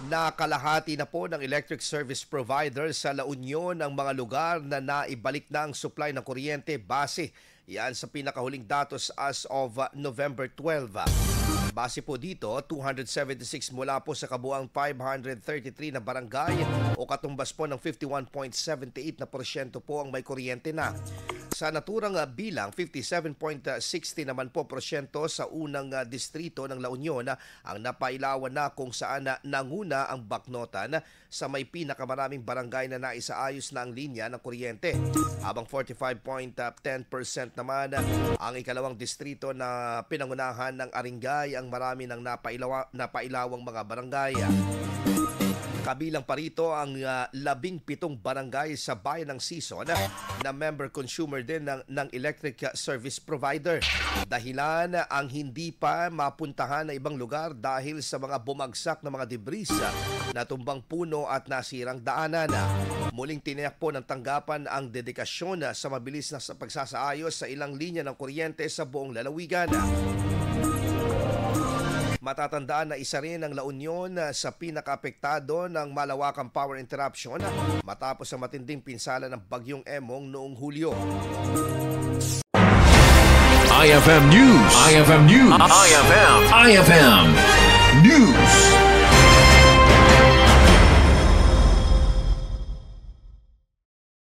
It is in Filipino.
Nakalahati na po ng electric service provider sa La Union ang mga lugar na naibalik na ang supply ng kuryente base. Yan sa pinakahuling datos as of November 12. Base po dito, 276 mula po sa kabuang 533 na barangay o katumbas po ng 51.78% po ang may kuryente na. Sa naturang bilang, 57.60 naman po prosyento sa unang distrito ng La Union ang napailawan na kung saan nanguna ang baknotan sa may pinakamaraming barangay na naisaayos na ang linya ng kuryente. Habang 45.10% naman ang ikalawang distrito na pinangunahan ng Aringay ang marami ng napailawang mga barangay. Kabilang pa rito ang 17 barangay sa bayan ng Sison na member consumer din ng electric service provider. Dahilan ang hindi pa mapuntahan na ibang lugar dahil sa mga bumagsak na mga debris na tumbang puno at nasirang daanan. Muling tiniyak po ng tanggapan ang dedikasyon sa mabilis na pagsasaayos sa ilang linya ng kuryente sa buong lalawigan. Matatandaan na isa rin ang La Union sa pinakaapektado ng malawakang power interruption matapos ang matinding pinsala ng Bagyong Emong noong Hulyo. IFM News. IFM News. IFM News.